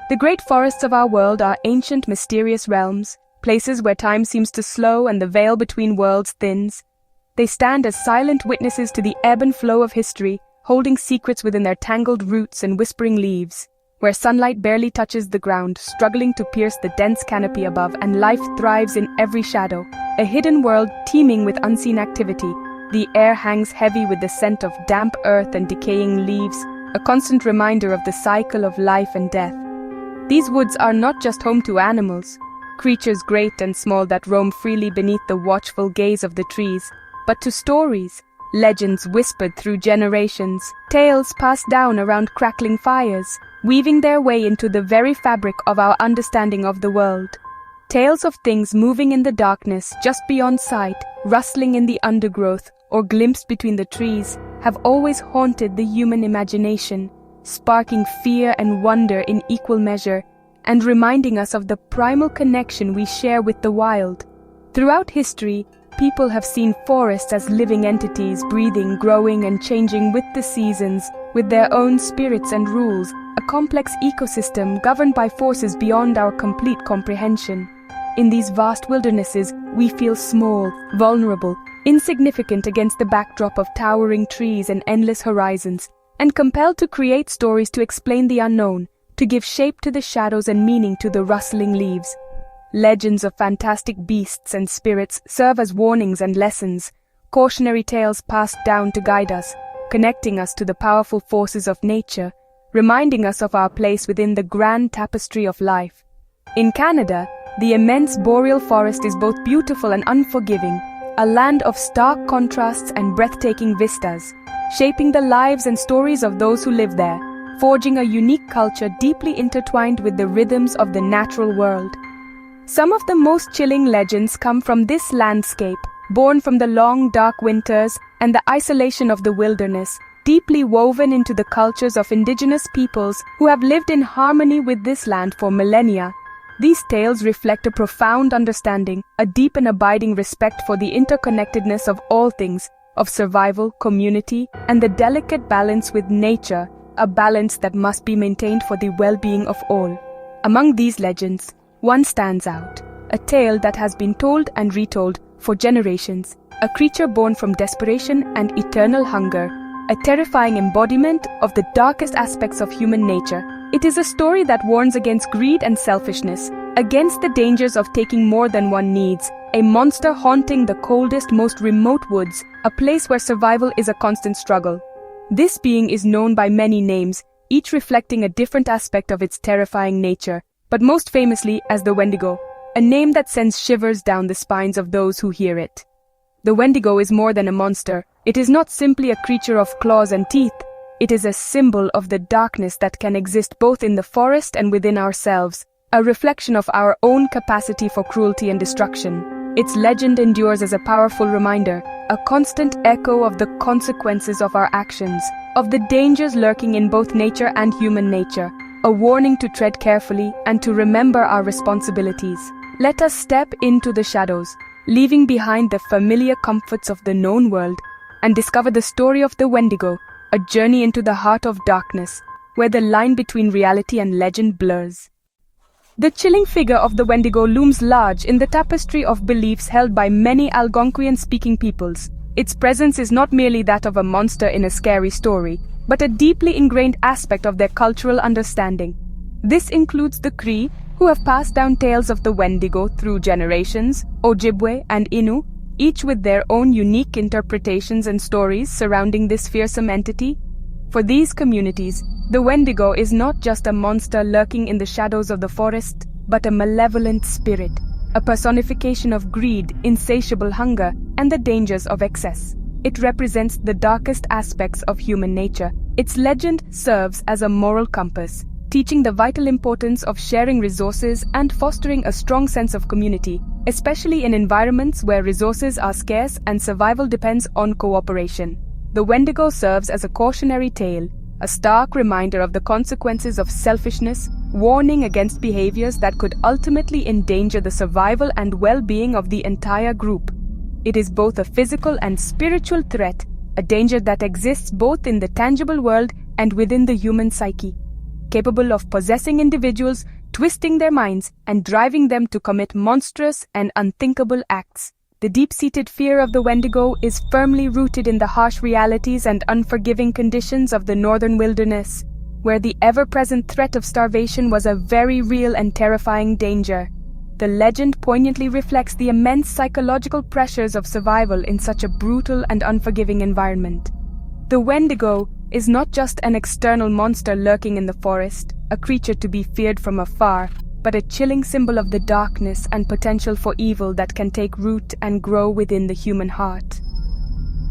The great forests of our world are ancient, mysterious realms, places where time seems to slow and the veil between worlds thins. They stand as silent witnesses to the ebb and flow of history, holding secrets within their tangled roots and whispering leaves, where sunlight barely touches the ground, struggling to pierce the dense canopy above, and life thrives in every shadow, a hidden world teeming with unseen activity. The air hangs heavy with the scent of damp earth and decaying leaves, a constant reminder of the cycle of life and death. These woods are not just home to animals, creatures great and small that roam freely beneath the watchful gaze of the trees, but to stories, legends whispered through generations, tales passed down around crackling fires, weaving their way into the very fabric of our understanding of the world. Tales of things moving in the darkness just beyond sight, rustling in the undergrowth, or glimpsed between the trees, have always haunted the human imagination, sparking fear and wonder in equal measure, and reminding us of the primal connection we share with the wild. Throughout history, people have seen forests as living entities, breathing, growing, and changing with the seasons, with their own spirits and rules, a complex ecosystem governed by forces beyond our complete comprehension. In these vast wildernesses, we feel small, vulnerable, insignificant against the backdrop of towering trees and endless horizons, and compelled to create stories to explain the unknown, to give shape to the shadows and meaning to the rustling leaves. Legends of fantastic beasts and spirits serve as warnings and lessons, cautionary tales passed down to guide us, connecting us to the powerful forces of nature, reminding us of our place within the grand tapestry of life. In Canada, the immense boreal forest is both beautiful and unforgiving, a land of stark contrasts and breathtaking vistas, shaping the lives and stories of those who live there, forging a unique culture deeply intertwined with the rhythms of the natural world. Some of the most chilling legends come from this landscape, born from the long, dark winters and the isolation of the wilderness, deeply woven into the cultures of indigenous peoples who have lived in harmony with this land for millennia. These tales reflect a profound understanding, a deep and abiding respect for the interconnectedness of all things, of survival, community, and the delicate balance with nature, a balance that must be maintained for the well-being of all. Among these legends, one stands out, a tale that has been told and retold for generations, a creature born from desperation and eternal hunger, a terrifying embodiment of the darkest aspects of human nature. It is a story that warns against greed and selfishness, against the dangers of taking more than one needs, a monster haunting the coldest, most remote woods, a place where survival is a constant struggle. This being is known by many names, each reflecting a different aspect of its terrifying nature, but most famously as the Wendigo, a name that sends shivers down the spines of those who hear it. The Wendigo is more than a monster. It is not simply a creature of claws and teeth. It is a symbol of the darkness that can exist both in the forest and within ourselves, a reflection of our own capacity for cruelty and destruction. Its legend endures as a powerful reminder, a constant echo of the consequences of our actions, of the dangers lurking in both nature and human nature, a warning to tread carefully and to remember our responsibilities. Let us step into the shadows, leaving behind the familiar comforts of the known world, and discover the story of the Wendigo, a journey into the heart of darkness, where the line between reality and legend blurs. The chilling figure of the Wendigo looms large in the tapestry of beliefs held by many Algonquian-speaking peoples. Its presence is not merely that of a monster in a scary story, but a deeply ingrained aspect of their cultural understanding. This includes the Cree, who have passed down tales of the Wendigo through generations, Ojibwe and Innu, each with their own unique interpretations and stories surrounding this fearsome entity. For these communities, the Wendigo is not just a monster lurking in the shadows of the forest, but a malevolent spirit, a personification of greed, insatiable hunger, and the dangers of excess. It represents the darkest aspects of human nature. Its legend serves as a moral compass, teaching the vital importance of sharing resources and fostering a strong sense of community, especially in environments where resources are scarce and survival depends on cooperation. The Wendigo serves as a cautionary tale, a stark reminder of the consequences of selfishness, warning against behaviors that could ultimately endanger the survival and well-being of the entire group. It is both a physical and spiritual threat, a danger that exists both in the tangible world and within the human psyche. capable of possessing individuals, twisting their minds, and driving them to commit monstrous and unthinkable acts. The deep-seated fear of the Wendigo is firmly rooted in the harsh realities and unforgiving conditions of the northern wilderness, where the ever-present threat of starvation was a very real and terrifying danger. The legend poignantly reflects the immense psychological pressures of survival in such a brutal and unforgiving environment. The Wendigo is not just an external monster lurking in the forest, a creature to be feared from afar, but a chilling symbol of the darkness and potential for evil that can take root and grow within the human heart.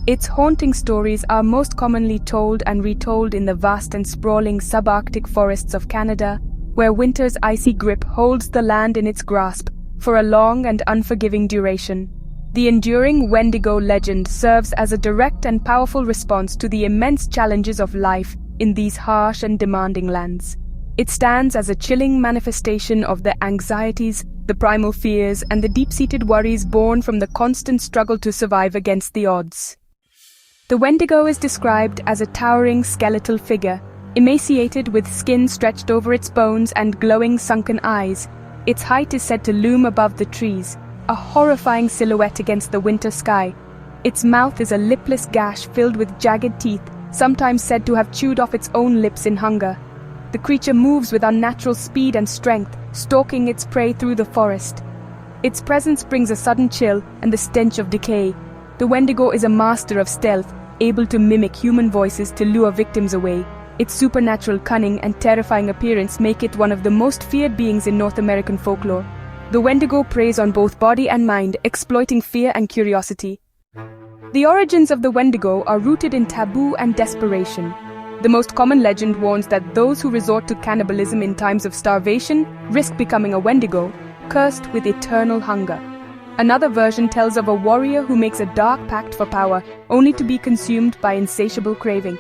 Its haunting stories are most commonly told and retold in the vast and sprawling subarctic forests of Canada, where winter's icy grip holds the land in its grasp for a long and unforgiving duration. The enduring Wendigo legend serves as a direct and powerful response to the immense challenges of life in these harsh and demanding lands. It stands as a chilling manifestation of the anxieties, the primal fears, and the deep-seated worries born from the constant struggle to survive against the odds. The Wendigo is described as a towering skeletal figure, emaciated with skin stretched over its bones and glowing sunken eyes. Its height is said to loom above the trees, a horrifying silhouette against the winter sky. Its mouth is a lipless gash filled with jagged teeth, sometimes said to have chewed off its own lips in hunger. The creature moves with unnatural speed and strength, stalking its prey through the forest. Its presence brings a sudden chill and the stench of decay. The Wendigo is a master of stealth, able to mimic human voices to lure victims away. Its supernatural cunning and terrifying appearance make it one of the most feared beings in North American folklore. The Wendigo preys on both body and mind, exploiting fear and curiosity. The origins of the Wendigo are rooted in taboo and desperation. The most common legend warns that those who resort to cannibalism in times of starvation risk becoming a Wendigo, cursed with eternal hunger. Another version tells of a warrior who makes a dark pact for power, only to be consumed by insatiable craving.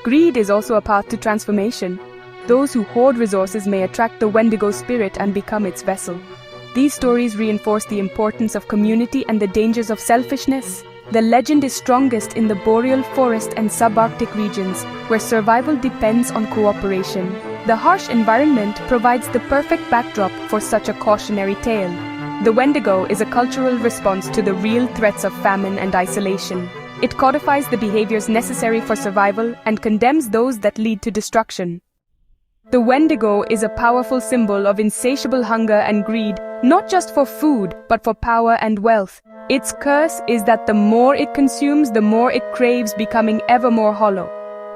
Greed is also a path to transformation. Those who hoard resources may attract the Wendigo spirit and become its vessel. These stories reinforce the importance of community and the dangers of selfishness. The legend is strongest in the boreal forest and subarctic regions, where survival depends on cooperation. The harsh environment provides the perfect backdrop for such a cautionary tale. The Wendigo is a cultural response to the real threats of famine and isolation. It codifies the behaviors necessary for survival and condemns those that lead to destruction. The Wendigo is a powerful symbol of insatiable hunger and greed, not just for food, but for power and wealth. Its curse is that the more it consumes, the more it craves, becoming ever more hollow.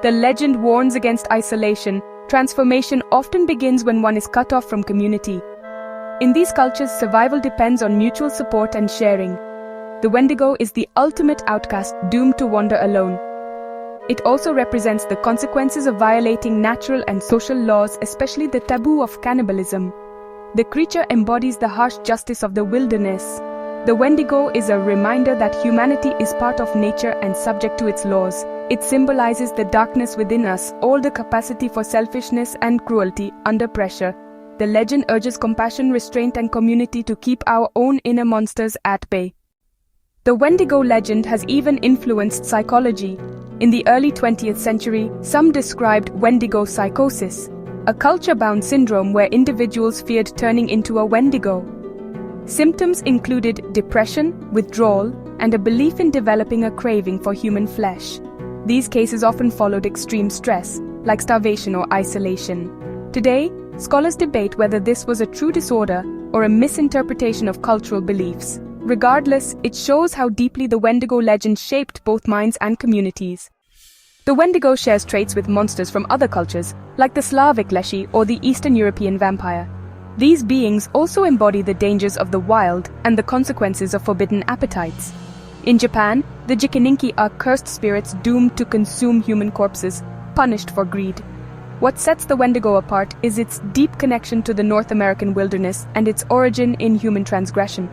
The legend warns against isolation. Transformation often begins when one is cut off from community. In these cultures, survival depends on mutual support and sharing. The Wendigo is the ultimate outcast, doomed to wander alone. It also represents the consequences of violating natural and social laws, especially the taboo of cannibalism. The creature embodies the harsh justice of the wilderness. The Wendigo is a reminder that humanity is part of nature and subject to its laws. It symbolizes the darkness within us, all the capacity for selfishness and cruelty under pressure. The legend urges compassion, restraint, and community to keep our own inner monsters at bay. The Wendigo legend has even influenced psychology. In the early 20th century, some described Wendigo psychosis, a culture-bound syndrome where individuals feared turning into a Wendigo. Symptoms included depression, withdrawal, and a belief in developing a craving for human flesh. These cases often followed extreme stress, like starvation or isolation. Today, scholars debate whether this was a true disorder or a misinterpretation of cultural beliefs. Regardless, it shows how deeply the Wendigo legend shaped both minds and communities. The Wendigo shares traits with monsters from other cultures, like the Slavic Leshy or the Eastern European vampire. These beings also embody the dangers of the wild and the consequences of forbidden appetites. In Japan, the Jikininki are cursed spirits doomed to consume human corpses, punished for greed. What sets the Wendigo apart is its deep connection to the North American wilderness and its origin in human transgression.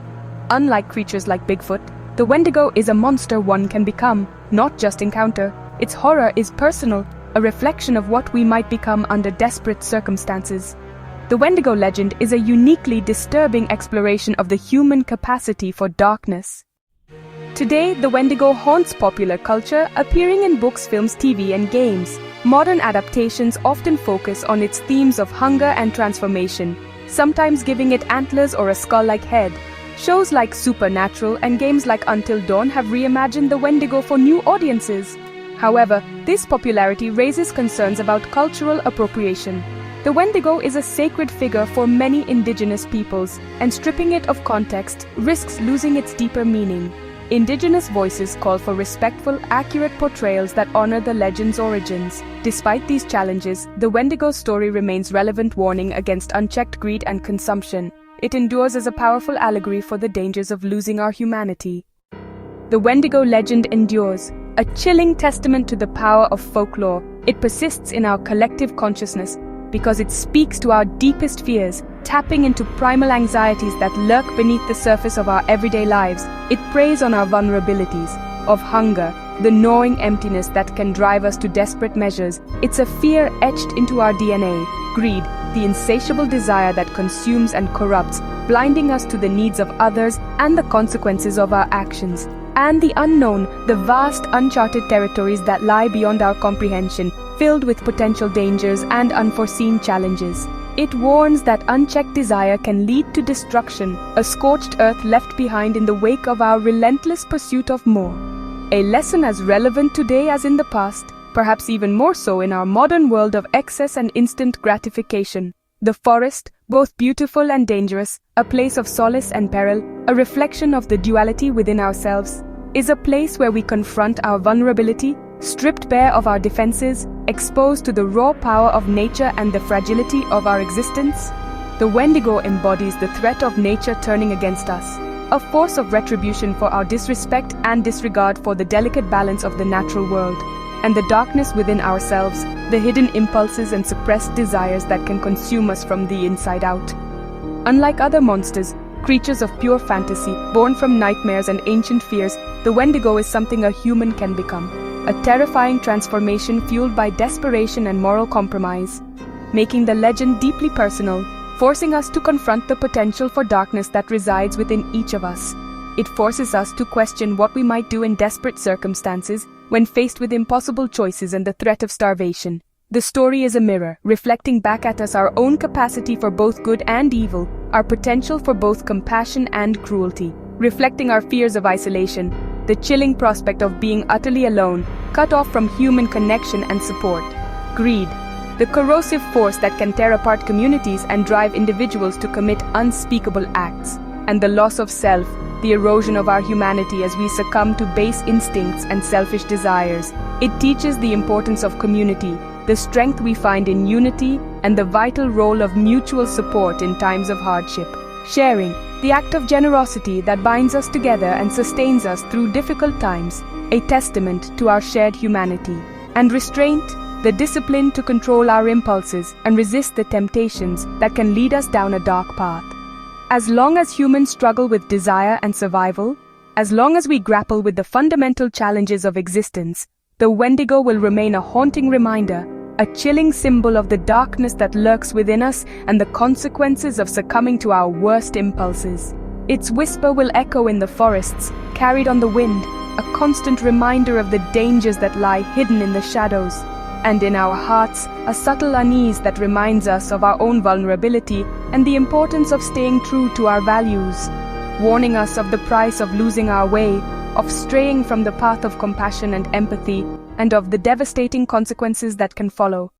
Unlike creatures like Bigfoot, the Wendigo is a monster one can become, not just encounter. Its horror is personal, a reflection of what we might become under desperate circumstances. The Wendigo legend is a uniquely disturbing exploration of the human capacity for darkness. Today, the Wendigo haunts popular culture, appearing in books, films, TV, and games. Modern adaptations often focus on its themes of hunger and transformation, sometimes giving it antlers or a skull-like head. Shows like Supernatural and games like Until Dawn have reimagined the Wendigo for new audiences. However, this popularity raises concerns about cultural appropriation. The Wendigo is a sacred figure for many indigenous peoples, and stripping it of context risks losing its deeper meaning. Indigenous voices call for respectful, accurate portrayals that honor the legend's origins. Despite these challenges, the Wendigo story remains relevant, warning against unchecked greed and consumption. It endures as a powerful allegory for the dangers of losing our humanity. The Wendigo legend endures, a chilling testament to the power of folklore. It persists in our collective consciousness because it speaks to our deepest fears, tapping into primal anxieties that lurk beneath the surface of our everyday lives. It preys on our vulnerabilities, of hunger, the gnawing emptiness that can drive us to desperate measures. It's a fear etched into our DNA, greed, the insatiable desire that consumes and corrupts, blinding us to the needs of others and the consequences of our actions. And the unknown, the vast uncharted territories that lie beyond our comprehension, filled with potential dangers and unforeseen challenges. It warns that unchecked desire can lead to destruction, a scorched earth left behind in the wake of our relentless pursuit of more. A lesson as relevant today as in the past, perhaps even more so in our modern world of excess and instant gratification. The forest, both beautiful and dangerous, a place of solace and peril, a reflection of the duality within ourselves, is a place where we confront our vulnerability, stripped bare of our defenses, exposed to the raw power of nature and the fragility of our existence. The Wendigo embodies the threat of nature turning against us, a force of retribution for our disrespect and disregard for the delicate balance of the natural world, and the darkness within ourselves, the hidden impulses and suppressed desires that can consume us from the inside out. Unlike other monsters, creatures of pure fantasy, born from nightmares and ancient fears, the Wendigo is something a human can become. A terrifying transformation fueled by desperation and moral compromise, making the legend deeply personal, forcing us to confront the potential for darkness that resides within each of us. It forces us to question what we might do in desperate circumstances when faced with impossible choices and the threat of starvation. The story is a mirror, reflecting back at us our own capacity for both good and evil, our potential for both compassion and cruelty, reflecting our fears of isolation, the chilling prospect of being utterly alone, cut off from human connection and support. Greed, the corrosive force that can tear apart communities and drive individuals to commit unspeakable acts. And the loss of self, the erosion of our humanity as we succumb to base instincts and selfish desires. It teaches the importance of community, the strength we find in unity, and the vital role of mutual support in times of hardship. Sharing, the act of generosity that binds us together and sustains us through difficult times, a testament to our shared humanity. And restraint, the discipline to control our impulses and resist the temptations that can lead us down a dark path. As long as humans struggle with desire and survival, as long as we grapple with the fundamental challenges of existence, the Wendigo will remain a haunting reminder, a chilling symbol of the darkness that lurks within us and the consequences of succumbing to our worst impulses. Its whisper will echo in the forests, carried on the wind, a constant reminder of the dangers that lie hidden in the shadows. And in our hearts, a subtle unease that reminds us of our own vulnerability and the importance of staying true to our values, warning us of the price of losing our way, of straying from the path of compassion and empathy, and of the devastating consequences that can follow.